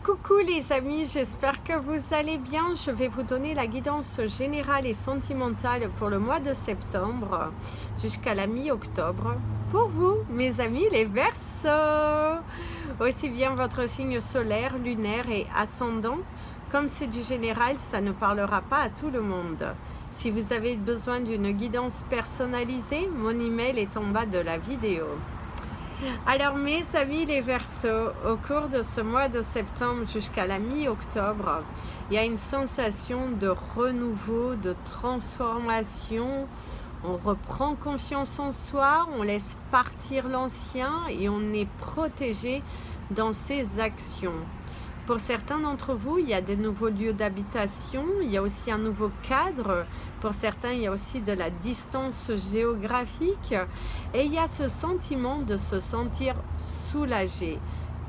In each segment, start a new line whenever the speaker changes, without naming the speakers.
Coucou les amis, j'espère que vous allez bien. Je vais vous donner la guidance générale et sentimentale pour le mois de septembre jusqu'à la mi-octobre. Pour vous, mes amis, les Verseaux. Aussi bien votre signe solaire, lunaire et ascendant. Comme c'est du général, ça ne parlera pas à tout le monde. Si vous avez besoin d'une guidance personnalisée, mon email est en bas de la vidéo. Alors mes amis les Verseaux, au cours de ce mois de septembre jusqu'à la mi-octobre, il y a une sensation de renouveau, de transformation. On reprend confiance en soi, on laisse partir l'ancien et on est protégé dans ses actions. Pour certains d'entre vous, il y a des nouveaux lieux d'habitation, il y a aussi un nouveau cadre. Pour certains, il y a aussi de la distance géographique. Et il y a ce sentiment de se sentir soulagé.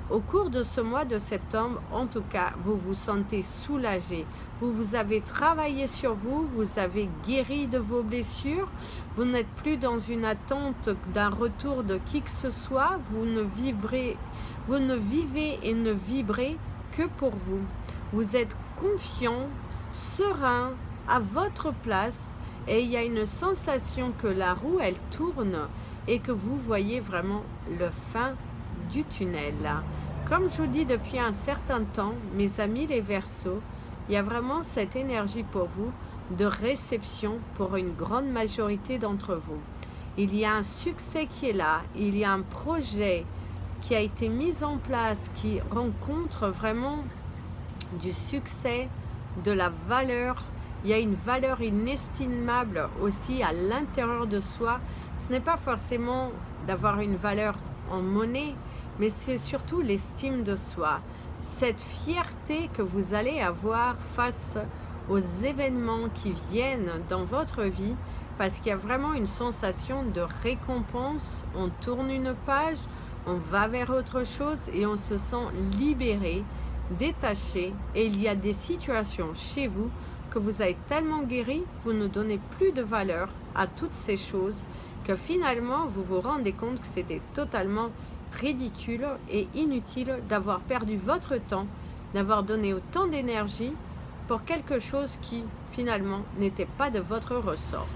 Au cours de ce mois de septembre, en tout cas, vous vous sentez soulagé. Vous avez travaillé sur vous, vous avez guéri de vos blessures. Vous n'êtes plus dans une attente d'un retour de qui que ce soit. Vous ne vivez et ne vibrez que pour vous. Vous êtes confiant, serein, à votre place et il y a une sensation que la roue elle tourne et que vous voyez vraiment le fin du tunnel. Comme je vous dis depuis un certain temps, mes amis les Verseaux, il y a vraiment cette énergie pour vous de réception pour une grande majorité d'entre vous. Il y a un succès qui est là, il y a un projet qui a été mise en place, qui rencontre vraiment du succès, de la valeur. Il y a une valeur inestimable aussi à l'intérieur de soi. Ce n'est pas forcément d'avoir une valeur en monnaie, mais c'est surtout l'estime de soi. Cette fierté que vous allez avoir face aux événements qui viennent dans votre vie, parce qu'il y a vraiment une sensation de récompense. On tourne une page, on va vers autre chose et on se sent libéré, détaché. Et il y a des situations chez vous que vous avez tellement guéri, vous ne donnez plus de valeur à toutes ces choses que finalement vous vous rendez compte que c'était totalement ridicule et inutile d'avoir perdu votre temps, d'avoir donné autant d'énergie pour quelque chose qui finalement n'était pas de votre ressort.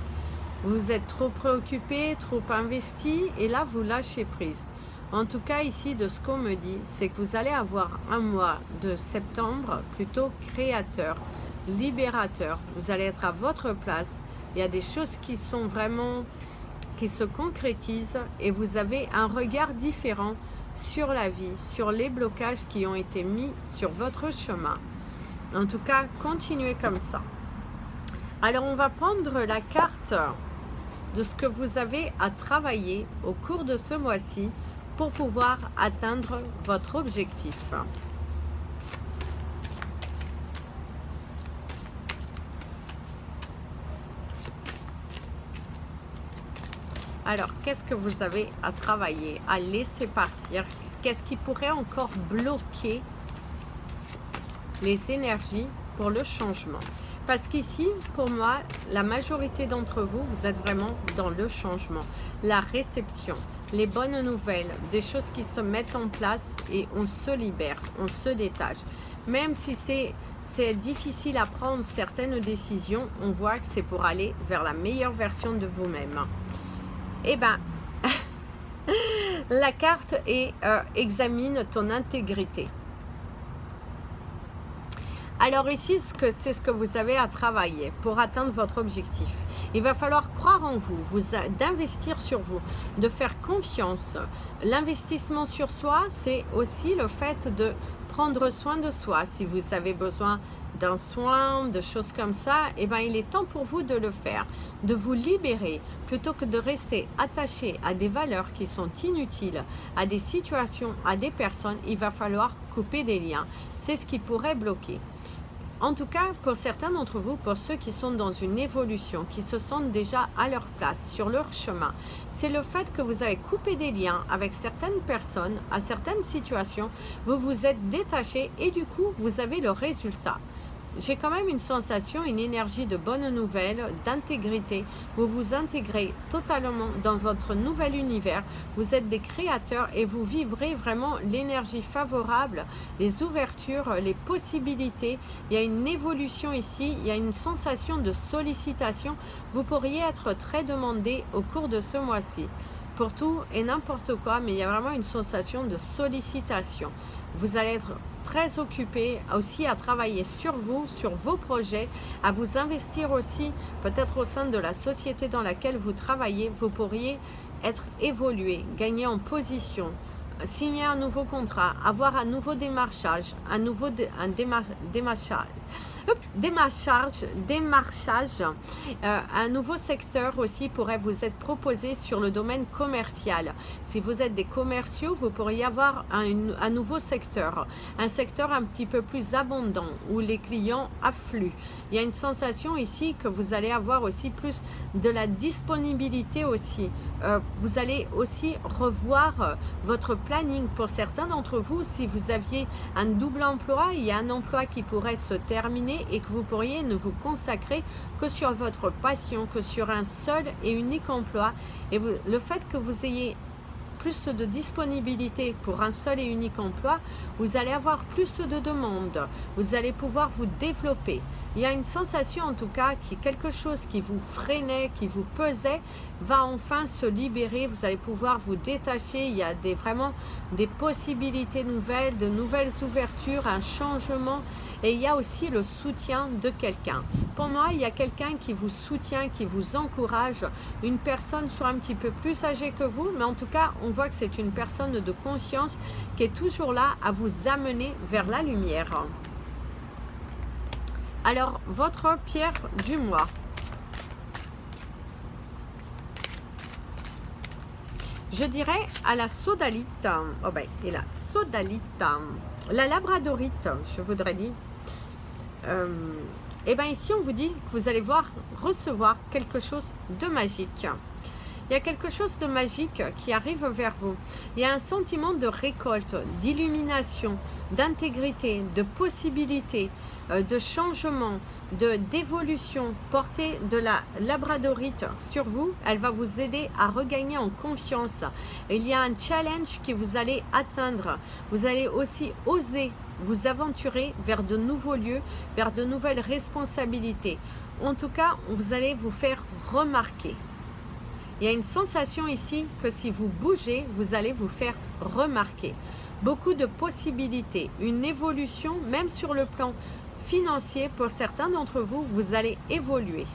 Vous êtes trop préoccupé, trop investi et là vous lâchez prise. En tout cas, ici, de ce qu'on me dit, c'est que vous allez avoir un mois de septembre plutôt créateur, libérateur. Vous allez être à votre place. Il y a des choses qui sont vraiment, qui se concrétisent et vous avez un regard différent sur la vie, sur les blocages qui ont été mis sur votre chemin. En tout cas, continuez comme ça. Alors, on va prendre la carte de ce que vous avez à travailler au cours de ce mois-ci pour pouvoir atteindre votre objectif. Alors, qu'est-ce que vous avez à travailler, à laisser partir? Qu'est-ce qui pourrait encore bloquer les énergies pour le changement? Parce qu'ici, pour moi, la majorité d'entre vous, vous êtes vraiment dans le changement, la réception, les bonnes nouvelles, des choses qui se mettent en place et on se libère, on se détache. Même si c'est difficile à prendre certaines décisions, on voit que c'est pour aller vers la meilleure version de vous-même. Eh bien, la carte est examine ton intégrité. Alors ici, c'est ce que vous avez à travailler pour atteindre votre objectif. Il va falloir croire en vous, d'investir sur vous, de faire confiance. L'investissement sur soi, c'est aussi le fait de prendre soin de soi. Si vous avez besoin d'un soin, de choses comme ça, eh bien, il est temps pour vous de le faire, de vous libérer, plutôt que de rester attaché à des valeurs qui sont inutiles, à des situations, à des personnes. Il va falloir couper des liens. C'est ce qui pourrait bloquer. En tout cas, pour certains d'entre vous, pour ceux qui sont dans une évolution, qui se sentent déjà à leur place, sur leur chemin, c'est le fait que vous avez coupé des liens avec certaines personnes, à certaines situations, vous vous êtes détaché et du coup, vous avez le résultat. j'ai quand même une sensation, une énergie de bonne nouvelle, d'intégrité. Vous vous intégrez totalement dans votre nouvel univers. Vous êtes des créateurs et vous vivrez vraiment l'énergie favorable, les ouvertures, les possibilités. Il y a une évolution ici, il y a une sensation de sollicitation. Vous pourriez être très demandé au cours de ce mois-ci pour tout et n'importe quoi, mais il y a vraiment une sensation de sollicitation. Vous allez être très occupé aussi à travailler sur vous, sur vos projets, à vous investir aussi peut-être au sein de la société dans laquelle vous travaillez. Vous pourriez être évolué, gagner en position, signer un nouveau contrat, avoir un nouveau démarchage, démarchage, un nouveau secteur aussi pourrait vous être proposé sur le domaine commercial. Si vous êtes des commerciaux, vous pourriez avoir un nouveau secteur, un secteur un petit peu plus abondant où les clients affluent. Il y a une sensation ici que vous allez avoir aussi plus de la disponibilité aussi. Vous allez aussi revoir votre planning. Pour certains d'entre vous, si vous aviez un double emploi, il y a un emploi qui pourrait se terminer et que vous pourriez ne vous consacrer que sur votre passion, que sur un seul et unique emploi. Et le fait que vous ayez plus de disponibilité pour un seul et unique emploi, vous allez avoir plus de demandes, vous allez pouvoir vous développer. Il y a une sensation en tout cas qui quelque chose qui vous freinait, qui vous pesait, va enfin se libérer. Vous allez pouvoir vous détacher. Il y a vraiment des possibilités nouvelles, de nouvelles ouvertures, un changement. Et il y a aussi le soutien de quelqu'un. Pour moi, il y a quelqu'un qui vous soutient, qui vous encourage. Une personne soit un petit peu plus âgée que vous, mais en tout cas, on voit que c'est une personne de conscience qui est toujours là à vous amener vers la lumière. Alors, votre pierre du mois. Je dirais à la sodalite, oh ben, et la sodalite, la labradorite, je voudrais dire. Et bien ici, on vous dit que vous allez recevoir quelque chose de magique. Il y a quelque chose de magique qui arrive vers vous. Il y a un sentiment de récolte, d'illumination, d'intégrité, de possibilité, de changement, d'évolution. Portée de la labradorite sur vous, elle va vous aider à regagner en confiance. Il y a un challenge que vous allez atteindre. Vous allez aussi oser vous aventurer vers de nouveaux lieux, vers de nouvelles responsabilités. En tout cas, vous allez vous faire remarquer. Il y a une sensation ici que si vous bougez, vous allez vous faire remarquer. Beaucoup de possibilités, une évolution, même sur le plan financier, pour certains d'entre vous, vous allez évoluer.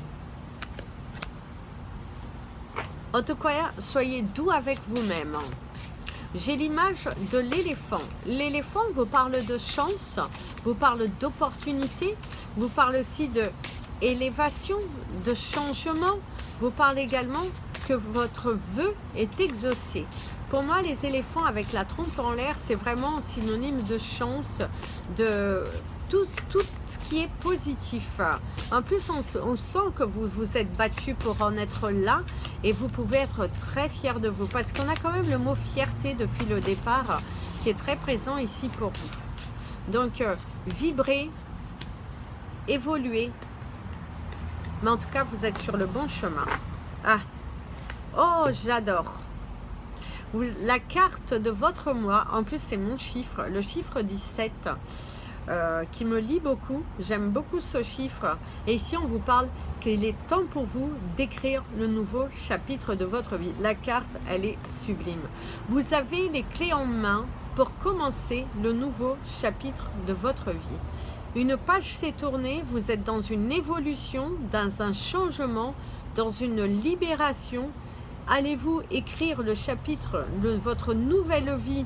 En tout cas, soyez doux avec vous-même. J'ai l'image de l'éléphant. L'éléphant vous parle de chance, vous parle d'opportunité, vous parle aussi d'élévation, de changement, vous parle également que votre vœu est exaucé. Pour moi, les éléphants avec la trompe en l'air, c'est vraiment synonyme de chance, de tout ce qui est positif. En plus, on sent que vous vous êtes battu pour en être là et vous pouvez être très fier de vous parce qu'on a quand même le mot fierté depuis le départ qui est très présent ici pour vous. Donc, vibrez, évoluez, mais en tout cas, vous êtes sur le bon chemin. Ah, oh, j'adore. La carte de votre mois, en plus c'est mon chiffre, le chiffre 17, qui me lie beaucoup. J'aime beaucoup ce chiffre. Et ici, on vous parle qu'il est temps pour vous d'écrire le nouveau chapitre de votre vie. La carte, elle est sublime. Vous avez les clés en main pour commencer le nouveau chapitre de votre vie. Une page s'est tournée, vous êtes dans une évolution, dans un changement, dans une libération. Allez-vous écrire le chapitre de votre nouvelle vie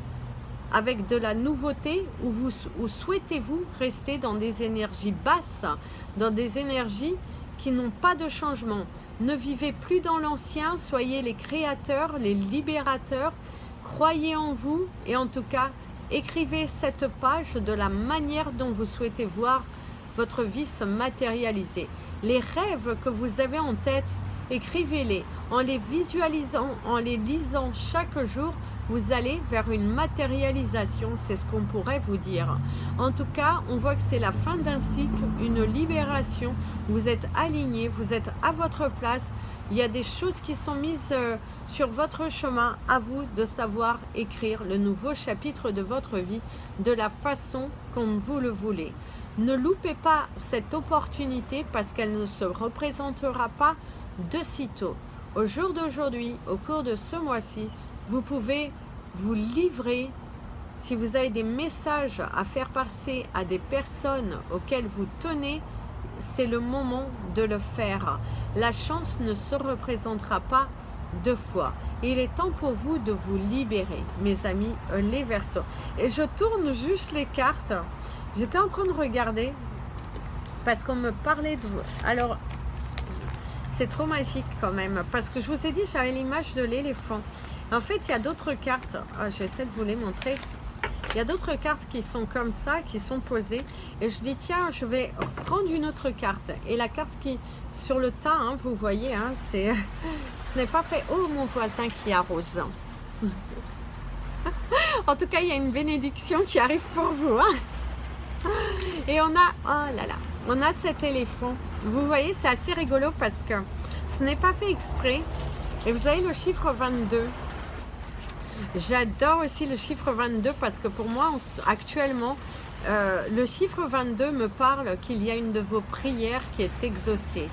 avec de la nouveauté ou souhaitez-vous rester dans des énergies basses, dans des énergies qui n'ont pas de changement? Ne vivez plus dans l'ancien, soyez les créateurs, les libérateurs, croyez en vous et en tout cas, écrivez cette page de la manière dont vous souhaitez voir votre vie se matérialiser. Les rêves que vous avez en tête, écrivez-les. En les visualisant, en les lisant chaque jour, vous allez vers une matérialisation, c'est ce qu'on pourrait vous dire. En tout cas, on voit que c'est la fin d'un cycle, une libération, vous êtes aligné, vous êtes à votre place, il y a des choses qui sont mises sur votre chemin, à vous de savoir écrire le nouveau chapitre de votre vie de la façon comme vous le voulez. Ne loupez pas cette opportunité parce qu'elle ne se représentera pas de sitôt. Au jour d'aujourd'hui, au cours de ce mois-ci, vous pouvez vous livrer. Si vous avez des messages à faire passer à des personnes auxquelles vous tenez, c'est le moment de le faire. La chance ne se représentera pas deux fois. Il est temps pour vous de vous libérer, mes amis, les Verseaux. Et je tourne juste les cartes. J'étais en train de regarder parce qu'on me parlait de vous. Alors, c'est trop magique quand même. Parce que je vous ai dit, j'avais l'image de l'éléphant. En fait, il y a d'autres cartes. J'essaie de vous les montrer. Il y a d'autres cartes qui sont comme ça, qui sont posées. Et je dis, tiens, je vais prendre une autre carte. Et la carte qui, sur le tas, hein, vous voyez, hein, ce n'est pas fait. Oh, mon voisin qui arrose. En tout cas, il y a une bénédiction qui arrive pour vous. Hein. Et on a, oh là là, on a cet éléphant. Vous voyez, c'est assez rigolo parce que ce n'est pas fait exprès. Et vous avez le chiffre 22. J'adore aussi le chiffre 22 parce que pour moi, actuellement, le chiffre 22 me parle qu'il y a une de vos prières qui est exaucée.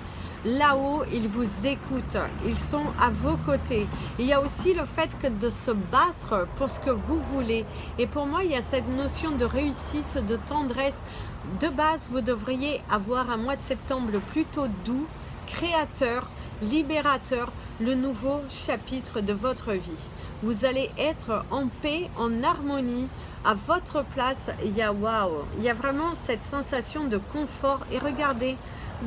Là-haut, ils vous écoutent, ils sont à vos côtés. Il y a aussi le fait que de se battre pour ce que vous voulez. Et pour moi, il y a cette notion de réussite, de tendresse. De base, vous devriez avoir un mois de septembre plutôt doux, créateur, libérateur, le nouveau chapitre de votre vie. Vous allez être en paix, en harmonie, à votre place. Il y a vraiment cette sensation de confort. Et regardez,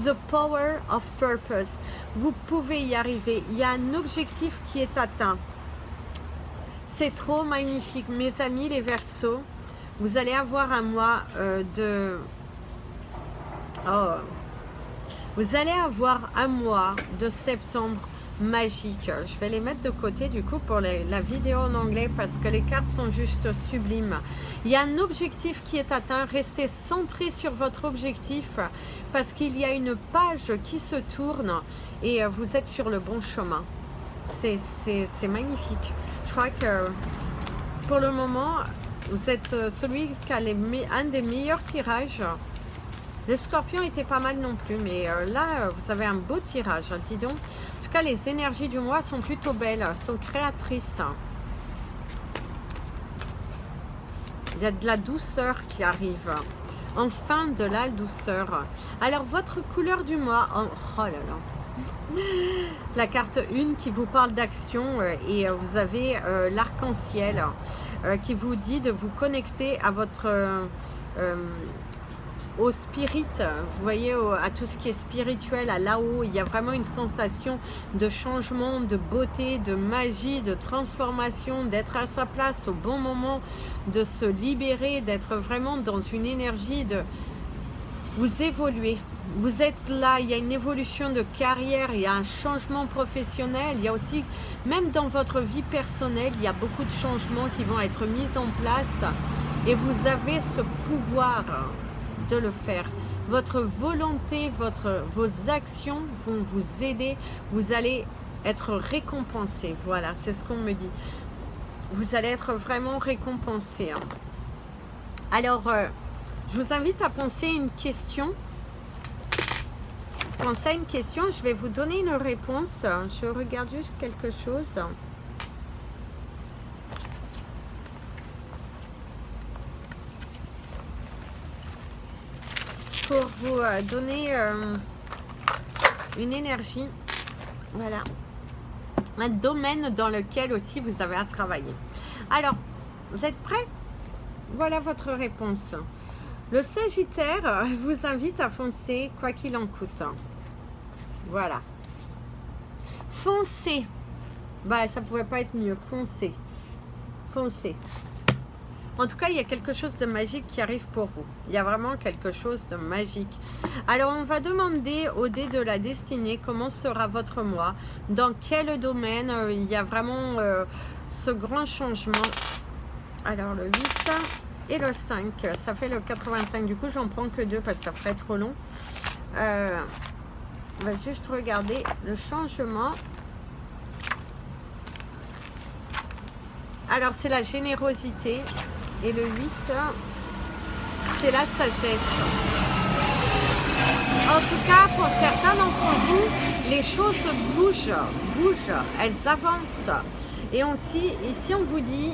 the power of purpose. Vous pouvez y arriver. Il y a un objectif qui est atteint. C'est trop magnifique. Mes amis les Verseaux, vous allez avoir un mois vous allez avoir un mois de septembre magique. Je vais les mettre de côté du coup pour la vidéo en anglais parce que les cartes sont juste sublimes. Il y a un objectif qui est atteint. Restez centré sur votre objectif parce qu'il y a une page qui se tourne et vous êtes sur le bon chemin. C'est magnifique. Je crois que pour le moment, vous êtes celui qui a un des meilleurs tirages. Le Scorpion était pas mal non plus, mais là, vous avez un beau tirage, hein, dis donc. En tout cas, les énergies du mois sont plutôt belles, sont créatrices. Il y a de la douceur qui arrive. Enfin, de la douceur. Alors, votre couleur du mois... Oh là là. La carte 1 qui vous parle d'action et vous avez l'arc-en-ciel qui vous dit de vous connecter à votre... au spirit, vous voyez, à tout ce qui est spirituel, à là-haut, il y a vraiment une sensation de changement, de beauté, de magie, de transformation, d'être à sa place au bon moment, de se libérer, d'être vraiment dans une énergie de... Vous évoluez, vous êtes là, il y a une évolution de carrière, il y a un changement professionnel, il y a aussi, même dans votre vie personnelle, il y a beaucoup de changements qui vont être mis en place et vous avez ce pouvoir de le faire. Votre volonté, vos actions vont vous aider. Vous allez être récompensé. Voilà, c'est ce qu'on me dit. Vous allez être vraiment récompensé. Hein. Alors, je vous invite à penser une question. Pensez à une question. Je vais vous donner une réponse. Je regarde juste quelque chose. Pour vous donner une énergie, voilà, un domaine dans lequel aussi vous avez à travailler. Alors, vous êtes prêts? Voilà votre réponse. Le Sagittaire vous invite à foncer quoi qu'il en coûte. Voilà. Foncez. Bah, ça pouvait pas être mieux. Foncez. Foncez. En tout cas, il y a quelque chose de magique qui arrive pour vous. Il y a vraiment quelque chose de magique. Alors, on va demander au dé de la destinée comment sera votre mois, dans quel domaine il y a vraiment ce grand changement. Alors, le 8 et le 5, ça fait le 85. Du coup, j'en prends que 2 parce que ça ferait trop long. On va juste regarder le changement. Alors, c'est la générosité. Et le 8, c'est la sagesse. En tout cas, pour certains d'entre vous, les choses bougent, elles avancent. Et aussi, ici, on vous dit,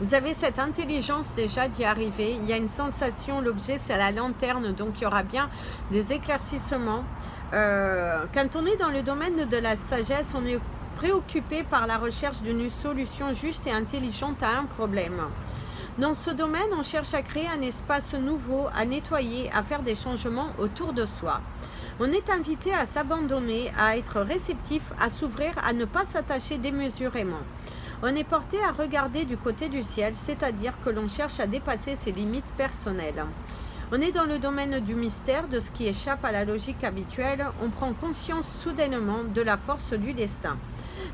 vous avez cette intelligence déjà d'y arriver. Il y a une sensation, l'objet, c'est la lanterne, donc il y aura bien des éclaircissements. Quand on est dans le domaine de la sagesse, on est préoccupé par la recherche d'une solution juste et intelligente à un problème. Dans ce domaine, on cherche à créer un espace nouveau, à nettoyer, à faire des changements autour de soi. On est invité à s'abandonner, à être réceptif, à s'ouvrir, à ne pas s'attacher démesurément. On est porté à regarder du côté du ciel, c'est-à-dire que l'on cherche à dépasser ses limites personnelles. On est dans le domaine du mystère, de ce qui échappe à la logique habituelle. On prend conscience soudainement de la force du destin.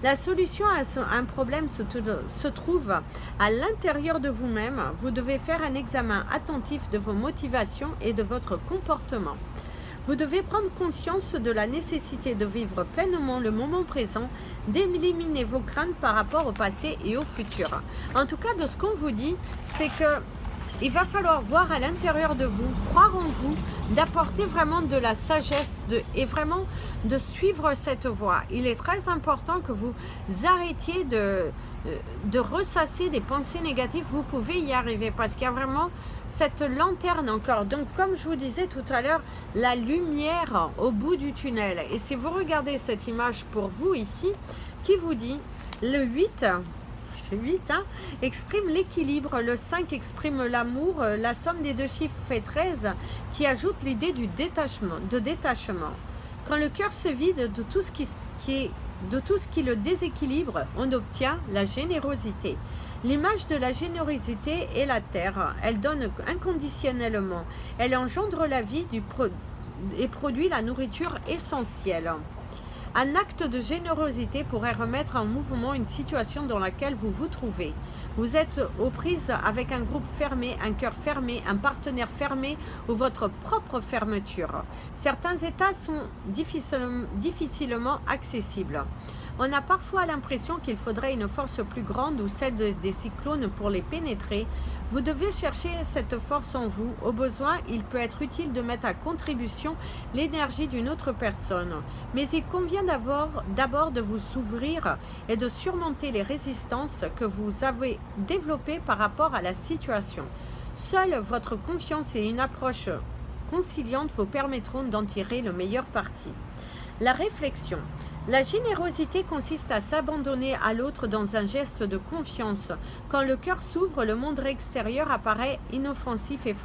La solution à un problème se trouve à l'intérieur de vous-même. Vous devez faire un examen attentif de vos motivations et de votre comportement. Vous devez prendre conscience de la nécessité de vivre pleinement le moment présent, d'éliminer vos craintes par rapport au passé et au futur. En tout cas, de ce qu'on vous dit, c'est que il va falloir voir à l'intérieur de vous, croire en vous, d'apporter vraiment de la sagesse et vraiment de suivre cette voie. Il est très important que vous arrêtiez de ressasser des pensées négatives. Vous pouvez y arriver parce qu'il y a vraiment cette lanterne encore. Donc, comme je vous disais tout à l'heure, la lumière au bout du tunnel. Et si vous regardez cette image pour vous ici, qui vous dit le 8... 8 exprime l'équilibre, le 5 exprime l'amour, la somme des deux chiffres fait 13 qui ajoute l'idée du détachement. Quand le cœur se vide de tout ce qui le déséquilibre, on obtient la générosité. L'image de la générosité est la terre, elle donne inconditionnellement, elle engendre la vie et produit la nourriture essentielle. Un acte de générosité pourrait remettre en mouvement une situation dans laquelle vous vous trouvez. Vous êtes aux prises avec un groupe fermé, un cœur fermé, un partenaire fermé ou votre propre fermeture. Certains états sont difficilement accessibles. On a parfois l'impression qu'il faudrait une force plus grande ou celle des cyclones pour les pénétrer. Vous devez chercher cette force en vous. Au besoin, il peut être utile de mettre à contribution l'énergie d'une autre personne. Mais il convient d'abord de vous ouvrir et de surmonter les résistances que vous avez développées par rapport à la situation. Seule votre confiance et une approche conciliante vous permettront d'en tirer le meilleur parti. La réflexion. La générosité consiste à s'abandonner à l'autre dans un geste de confiance. Quand le cœur s'ouvre, le monde extérieur apparaît inoffensif et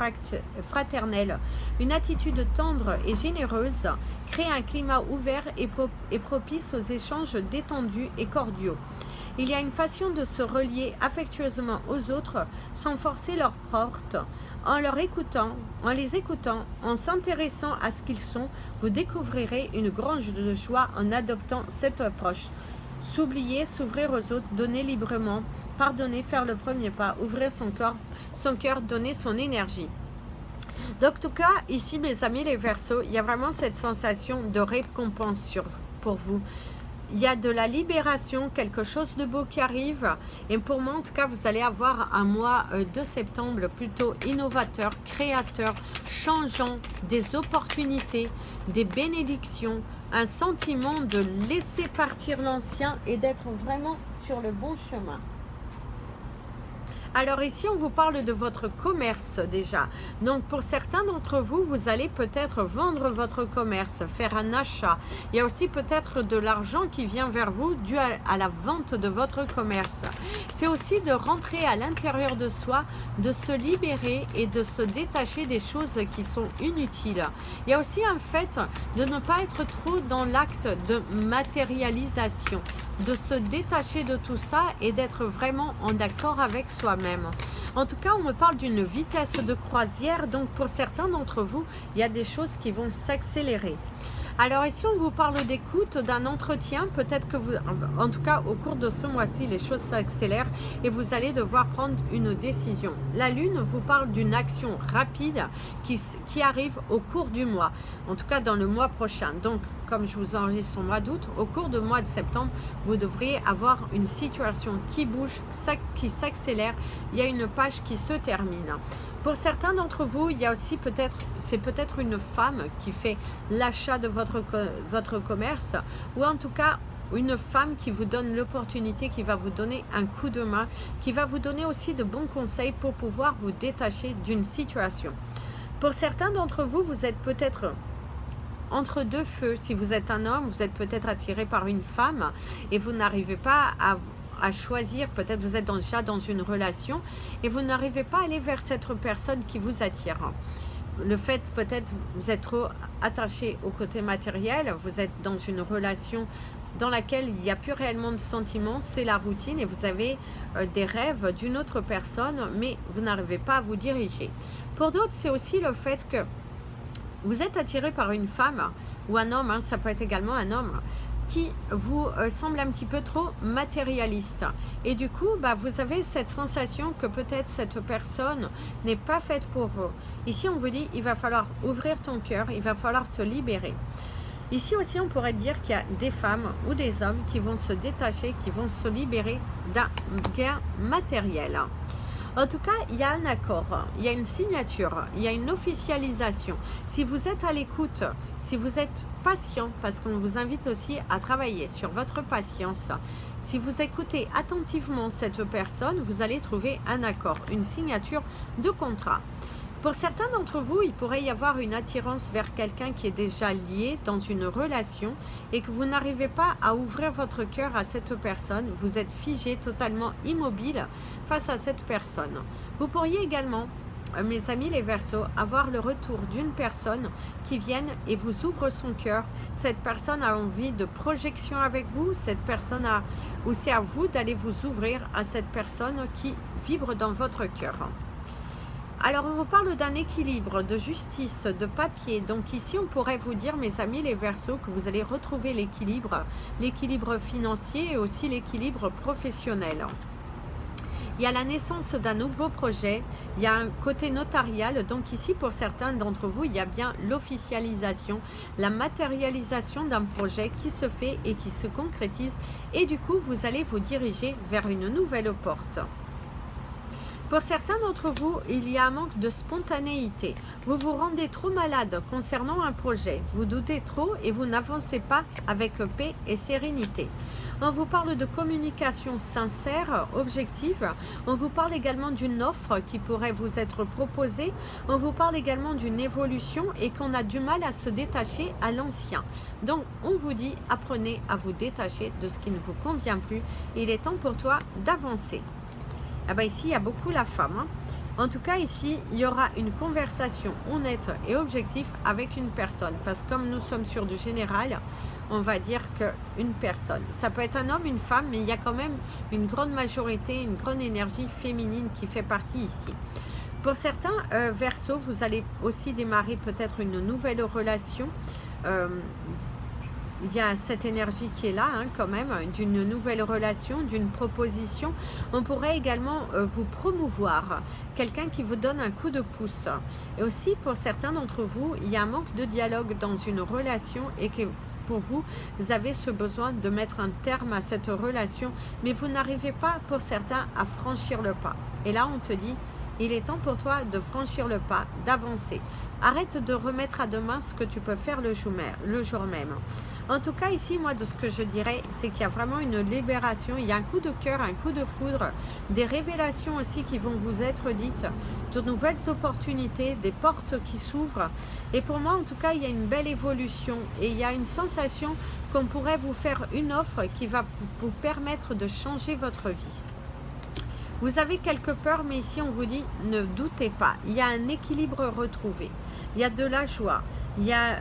fraternel. Une attitude tendre et généreuse crée un climat ouvert et propice aux échanges détendus et cordiaux. Il y a une façon de se relier affectueusement aux autres sans forcer leurs portes. En les écoutant, en s'intéressant à ce qu'ils sont, vous découvrirez une grande joie en adoptant cette approche. S'oublier, s'ouvrir aux autres, donner librement, pardonner, faire le premier pas, ouvrir son cœur, donner son énergie. Donc, en tout cas, ici, mes amis les Verseaux, il y a vraiment cette sensation de récompense pour vous. Il y a de la libération, quelque chose de beau qui arrive. Et pour moi, en tout cas, vous allez avoir un mois de septembre plutôt innovateur, créateur, changeant, des opportunités, des bénédictions, un sentiment de laisser partir l'ancien et d'être vraiment sur le bon chemin. Alors ici, on vous parle de votre commerce déjà. Donc pour certains d'entre vous, vous allez peut-être vendre votre commerce, faire un achat. Il y a aussi peut-être de l'argent qui vient vers vous dû à la vente de votre commerce. C'est aussi de rentrer à l'intérieur de soi, de se libérer et de se détacher des choses qui sont inutiles. Il y a aussi un fait de ne pas être trop dans l'acte de matérialisation. de se détacher de tout ça et d'être vraiment en accord avec soi-même. En tout cas, on me parle d'une vitesse de croisière, donc pour certains d'entre vous, il y a des choses qui vont s'accélérer. Alors ici, on vous parle d'écoute, d'un entretien, peut-être que vous, en tout cas au cours de ce mois-ci, les choses s'accélèrent et vous allez devoir prendre une décision. La Lune vous parle d'une action rapide qui arrive au cours du mois, en tout cas dans le mois prochain. Donc, comme je vous enregistre au mois d'août, au cours du mois de septembre, vous devriez avoir une situation qui bouge, qui s'accélère. Il y a une page qui se termine. Pour certains d'entre vous, il y a aussi c'est peut-être une femme qui fait l'achat de votre commerce, ou en tout cas une femme qui vous donne l'opportunité, qui va vous donner un coup de main, qui va vous donner aussi de bons conseils pour pouvoir vous détacher d'une situation. Pour certains d'entre vous, vous êtes peut-être entre deux feux. Si vous êtes un homme, vous êtes peut-être attiré par une femme et vous n'arrivez pas à choisir, peut-être vous êtes déjà dans une relation et vous n'arrivez pas à aller vers cette personne qui vous attire. Le fait, peut-être, vous êtes trop attaché au côté matériel, vous êtes dans une relation dans laquelle il n'y a plus réellement de sentiments, c'est la routine et vous avez des rêves d'une autre personne, mais vous n'arrivez pas à vous diriger. Pour d'autres, c'est aussi le fait que vous êtes attiré par une femme ou un homme, ça peut être également un homme, qui vous semble un petit peu trop matérialiste. Et du coup, vous avez cette sensation que peut-être cette personne n'est pas faite pour vous. Ici, on vous dit, il va falloir ouvrir ton cœur, il va falloir te libérer. Ici aussi, on pourrait dire qu'il y a des femmes ou des hommes qui vont se détacher, qui vont se libérer d'un gain matériel. En tout cas, il y a un accord, il y a une signature, il y a une officialisation. Si vous êtes à l'écoute, si vous êtes patient, parce qu'on vous invite aussi à travailler sur votre patience, si vous écoutez attentivement cette personne, vous allez trouver un accord, une signature de contrat. Pour certains d'entre vous, il pourrait y avoir une attirance vers quelqu'un qui est déjà lié dans une relation et que vous n'arrivez pas à ouvrir votre cœur à cette personne. Vous êtes figé, totalement immobile face à cette personne. Vous pourriez également, mes amis les Verseaux, avoir le retour d'une personne qui vienne et vous ouvre son cœur. Cette personne a envie de projection avec vous, cette personne ou c'est à vous d'aller vous ouvrir à cette personne qui vibre dans votre cœur. Alors, on vous parle d'un équilibre, de justice, de papier. Donc ici, on pourrait vous dire, mes amis les Verseaux, que vous allez retrouver l'équilibre financier et aussi l'équilibre professionnel. Il y a la naissance d'un nouveau projet, il y a un côté notarial. Donc ici, pour certains d'entre vous, il y a bien l'officialisation, la matérialisation d'un projet qui se fait et qui se concrétise. Et du coup, vous allez vous diriger vers une nouvelle porte. Pour certains d'entre vous, il y a un manque de spontanéité. Vous vous rendez trop malade concernant un projet. Vous doutez trop et vous n'avancez pas avec paix et sérénité. On vous parle de communication sincère, objective. On vous parle également d'une offre qui pourrait vous être proposée. On vous parle également d'une évolution et qu'on a du mal à se détacher à l'ancien. Donc, on vous dit, apprenez à vous détacher de ce qui ne vous convient plus. Il est temps pour toi d'avancer. Ici, il y a beaucoup la femme. En tout cas, ici, il y aura une conversation honnête et objective avec une personne. Parce que comme nous sommes sur du général, on va dire qu'une personne. Ça peut être un homme, une femme, mais il y a quand même une grande majorité, une grande énergie féminine qui fait partie ici. Pour certains Verseaux, vous allez aussi démarrer peut-être une nouvelle relation. Il y a cette énergie qui est là quand même, d'une nouvelle relation, d'une proposition. On pourrait également vous promouvoir, quelqu'un qui vous donne un coup de pouce. Et aussi pour certains d'entre vous, il y a un manque de dialogue dans une relation et que pour vous, vous avez ce besoin de mettre un terme à cette relation, mais vous n'arrivez pas pour certains à franchir le pas. Et là on te dit, il est temps pour toi de franchir le pas, d'avancer. Arrête de remettre à demain ce que tu peux faire le jour même. En tout cas, ici, moi, de ce que je dirais, c'est qu'il y a vraiment une libération. Il y a un coup de cœur, un coup de foudre, des révélations aussi qui vont vous être dites, de nouvelles opportunités, des portes qui s'ouvrent. Et pour moi, en tout cas, il y a une belle évolution et il y a une sensation qu'on pourrait vous faire une offre qui va vous permettre de changer votre vie. Vous avez quelques peurs, mais ici, on vous dit, ne doutez pas. Il y a un équilibre retrouvé. Il y a de la joie. Il y a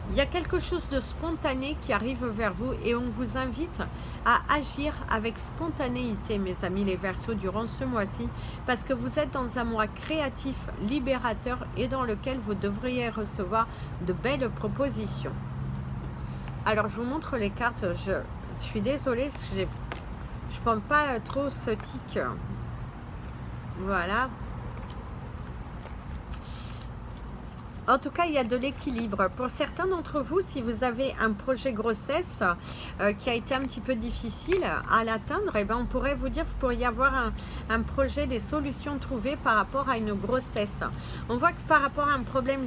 Il y a quelque chose de spontané qui arrive vers vous et on vous invite à agir avec spontanéité, mes amis les Verseaux, durant ce mois-ci, parce que vous êtes dans un mois créatif, libérateur et dans lequel vous devriez recevoir de belles propositions. Alors, je vous montre les cartes. Je suis désolée parce que je ne prends pas trop ce tic. Voilà. En tout cas, il y a de l'équilibre. Pour certains d'entre vous, si vous avez un projet grossesse qui a été un petit peu difficile à l'atteindre, eh ben, on pourrait vous dire que vous pourriez avoir un projet, des solutions trouvées par rapport à une grossesse. On voit que par rapport à un problème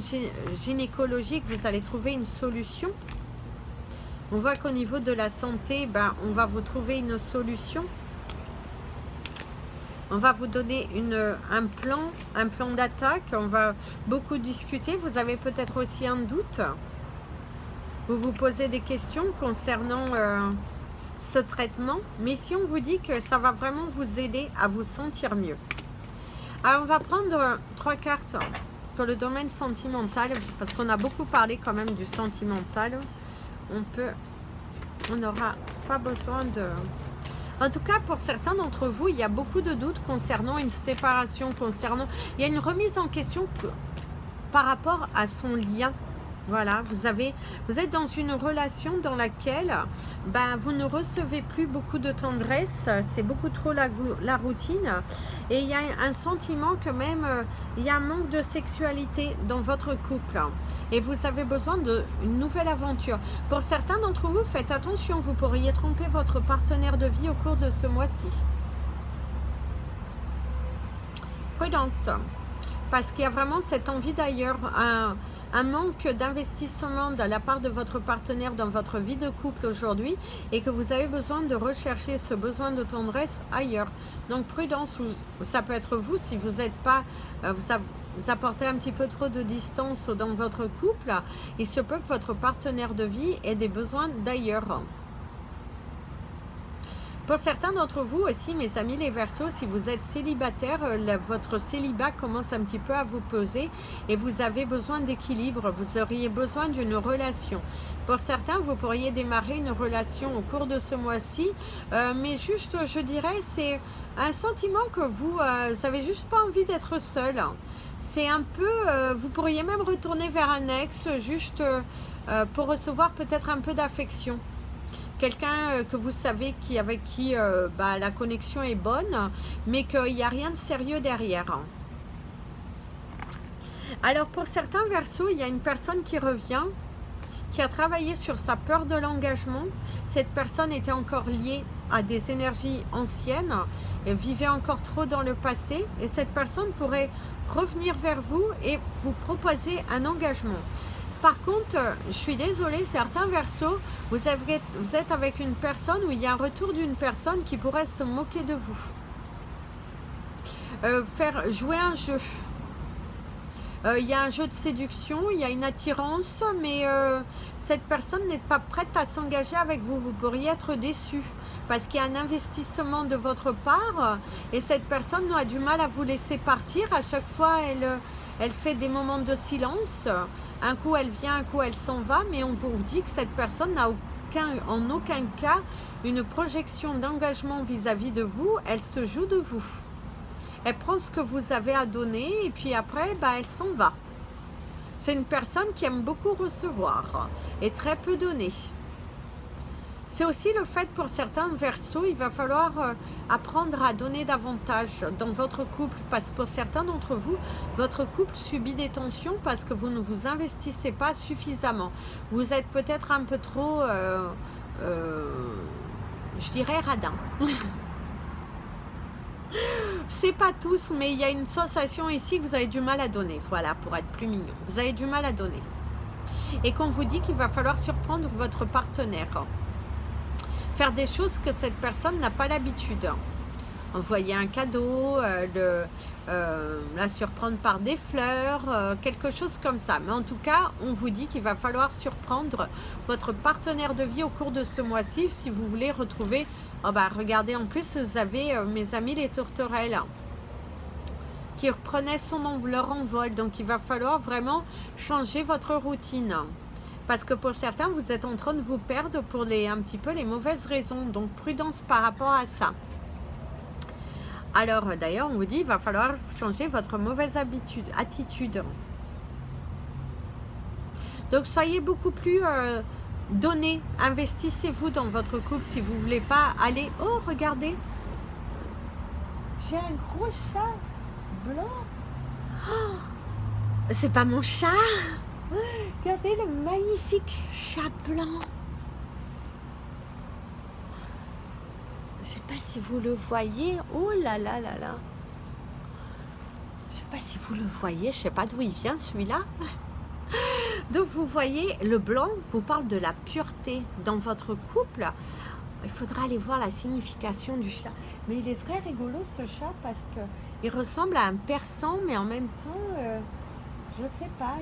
gynécologique, vous allez trouver une solution. On voit qu'au niveau de la santé, ben, on va vous trouver une solution. On va vous donner un plan d'attaque. On va beaucoup discuter. Vous avez peut-être aussi un doute. Vous vous posez des questions concernant ce traitement. Mais si on vous dit que ça va vraiment vous aider à vous sentir mieux. Alors, on va prendre 3 cartes pour le domaine sentimental. Parce qu'on a beaucoup parlé quand même du sentimental. On n'aura pas besoin de... En tout cas, pour certains d'entre vous, il y a beaucoup de doutes concernant une séparation, il y a une remise en question par rapport à son lien. Voilà, vous êtes dans une relation dans laquelle ben, vous ne recevez plus beaucoup de tendresse, c'est beaucoup trop la routine. Et il y a un sentiment que même, il y a un manque de sexualité dans votre couple. Et vous avez besoin d'une nouvelle aventure. Pour certains d'entre vous, faites attention, vous pourriez tromper votre partenaire de vie au cours de ce mois-ci. Prudence. Parce qu'il y a vraiment cette envie d'ailleurs, un manque d'investissement de la part de votre partenaire dans votre vie de couple aujourd'hui et que vous avez besoin de rechercher ce besoin de tendresse ailleurs. Donc prudence, ça peut être vous si vous n'êtes pas, vous apportez un petit peu trop de distance dans votre couple, il se peut que votre partenaire de vie ait des besoins d'ailleurs. Pour certains d'entre vous aussi, mes amis les Verseaux, si vous êtes célibataire, votre célibat commence un petit peu à vous peser et vous avez besoin d'équilibre, vous auriez besoin d'une relation. Pour certains, vous pourriez démarrer une relation au cours de ce mois-ci, mais juste, je dirais, c'est un sentiment que vous n'avez juste pas envie d'être seul. C'est un peu, vous pourriez même retourner vers un ex, juste pour recevoir peut-être un peu d'affection. Quelqu'un que vous savez avec qui la connexion est bonne, mais qu'il n'y a rien de sérieux derrière. Alors pour certains Verseaux, il y a une personne qui revient, qui a travaillé sur sa peur de l'engagement. Cette personne était encore liée à des énergies anciennes, et vivait encore trop dans le passé, et cette personne pourrait revenir vers vous et vous proposer un engagement. Par contre, je suis désolée, certains Verseaux, vous êtes avec une personne où il y a un retour d'une personne qui pourrait se moquer de vous. Faire jouer un jeu. Il y a un jeu de séduction, il y a une attirance, mais cette personne n'est pas prête à s'engager avec vous. Vous pourriez être déçu parce qu'il y a un investissement de votre part et cette personne a du mal à vous laisser partir. À chaque fois, elle fait des moments de silence. Un coup, elle vient, un coup, elle s'en va, mais on vous dit que cette personne n'a en aucun cas une projection d'engagement vis-à-vis de vous. Elle se joue de vous. Elle prend ce que vous avez à donner et puis après, elle s'en va. C'est une personne qui aime beaucoup recevoir et très peu donner. C'est aussi le fait pour certains Verseaux, il va falloir apprendre à donner davantage dans votre couple. Parce que pour certains d'entre vous, votre couple subit des tensions parce que vous ne vous investissez pas suffisamment. Vous êtes peut-être un peu trop, je dirais, radin. C'est pas tous, mais il y a une sensation ici que vous avez du mal à donner. Voilà, pour être plus mignon. Vous avez du mal à donner. Et qu'on vous dit qu'il va falloir surprendre votre partenaire. Faire des choses que cette personne n'a pas l'habitude. Envoyer un cadeau, la surprendre par des fleurs, quelque chose comme ça. Mais en tout cas, on vous dit qu'il va falloir surprendre votre partenaire de vie au cours de ce mois-ci si vous voulez retrouver... regardez, en plus, vous avez mes amis les tourterelles qui reprenaient leur envol. Donc, il va falloir vraiment changer votre routine. Parce que pour certains, vous êtes en train de vous perdre pour un petit peu les mauvaises raisons. Donc, prudence par rapport à ça. Alors, d'ailleurs, on vous dit, il va falloir changer votre mauvaise attitude. Donc, soyez beaucoup plus donnez. Investissez-vous dans votre couple si vous ne voulez pas aller... Oh, regardez. J'ai un gros chat blanc. Oh, c'est pas mon chat. Regardez le magnifique chat blanc. Je sais pas si vous le voyez. Oh là là là là. Je sais pas si vous le voyez. Je sais pas d'où il vient celui-là. Donc vous voyez, le blanc vous parle de la pureté dans votre couple. Il faudra aller voir la signification du chat. Mais il est très rigolo ce chat parce que il ressemble à un persan, mais en même temps, je sais pas,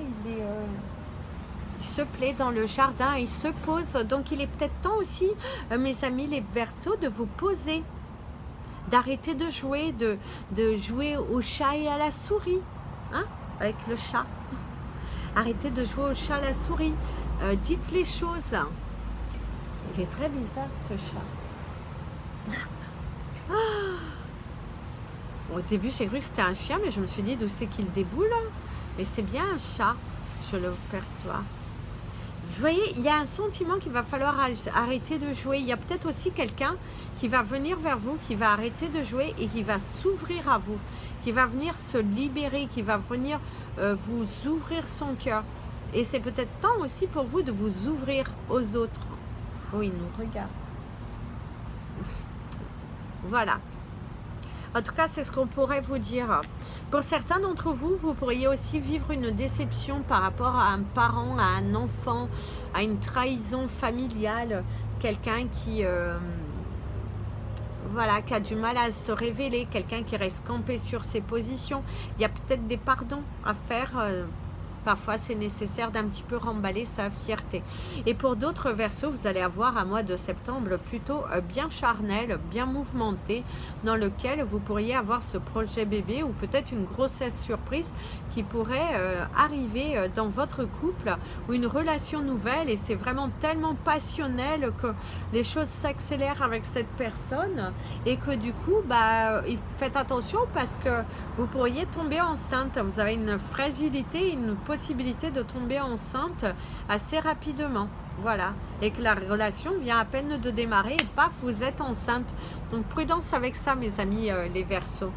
il se plaît dans le jardin, il se pose. Donc il est peut-être temps aussi, mes amis les Verseaux, de vous poser, d'arrêter de jouer, de jouer au chat et à la souris, hein, avec le chat. Arrêtez de jouer au chat à la souris. Dites les choses. Il est très bizarre ce chat. Au début j'ai cru que c'était un chien, mais je me suis dit d'où c'est qu'il déboule. Mais c'est bien un chat, je le perçois. Vous voyez, il y a un sentiment qu'il va falloir arrêter de jouer. Il y a peut-être aussi quelqu'un qui va venir vers vous, qui va arrêter de jouer et qui va s'ouvrir à vous, qui va venir se libérer, qui va venir vous ouvrir son cœur. Et c'est peut-être temps aussi pour vous de vous ouvrir aux autres. Oh, il nous regarde. Voilà. En tout cas, c'est ce qu'on pourrait vous dire. Pour certains d'entre vous, vous pourriez aussi vivre une déception par rapport à un parent, à un enfant, à une trahison familiale, quelqu'un qui, voilà, qui a du mal à se révéler, quelqu'un qui reste campé sur ses positions. Il y a peut-être des pardons à faire. Parfois, c'est nécessaire d'un petit peu remballer sa fierté. Et pour d'autres Verseaux, vous allez avoir un mois de septembre plutôt bien charnel, bien mouvementé, dans lequel vous pourriez avoir ce projet bébé ou peut-être une grossesse surprise qui pourrait arriver dans votre couple ou une relation nouvelle. Et c'est vraiment tellement passionnel que les choses s'accélèrent avec cette personne et que du coup, faites attention parce que vous pourriez tomber enceinte. Vous avez une fragilité, une possibilité de tomber enceinte assez rapidement, voilà, et que la relation vient à peine de démarrer et paf, vous êtes enceinte. Donc prudence avec ça, mes amis les Verseaux.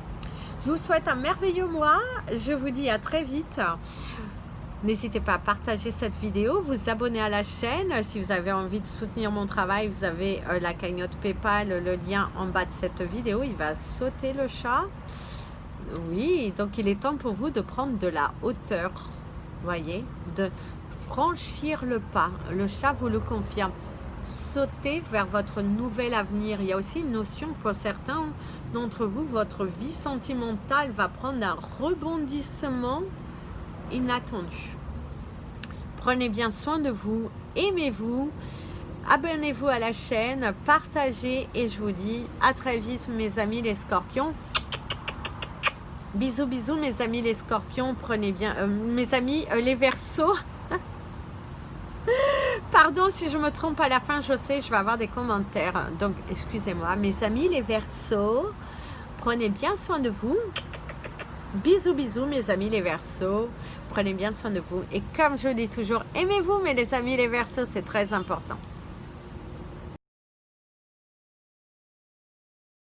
Je vous souhaite un merveilleux mois, je vous dis à très vite. N'hésitez pas à partager cette vidéo, vous abonner à la chaîne. Si vous avez envie de soutenir mon travail, vous avez la cagnotte PayPal, le lien en bas de cette vidéo. Il va sauter le chat. Oui, donc il est temps pour vous de prendre de la hauteur. Voyez, de franchir le pas. Le chat vous le confirme. Sautez vers votre nouvel avenir. Il y a aussi une notion pour certains d'entre vous, votre vie sentimentale va prendre un rebondissement inattendu. Prenez bien soin de vous, aimez-vous, abonnez-vous à la chaîne, partagez et je vous dis à très vite mes amis les Scorpions. Bisous, bisous mes amis les Scorpions, prenez bien, mes amis les Verseaux. Pardon si je me trompe à la fin, je sais, je vais avoir des commentaires, donc excusez-moi. Mes amis les Verseaux, prenez bien soin de vous. Bisous, bisous mes amis les Verseaux, prenez bien soin de vous. Et comme je dis toujours, aimez-vous mais les amis les Verseaux, c'est très important.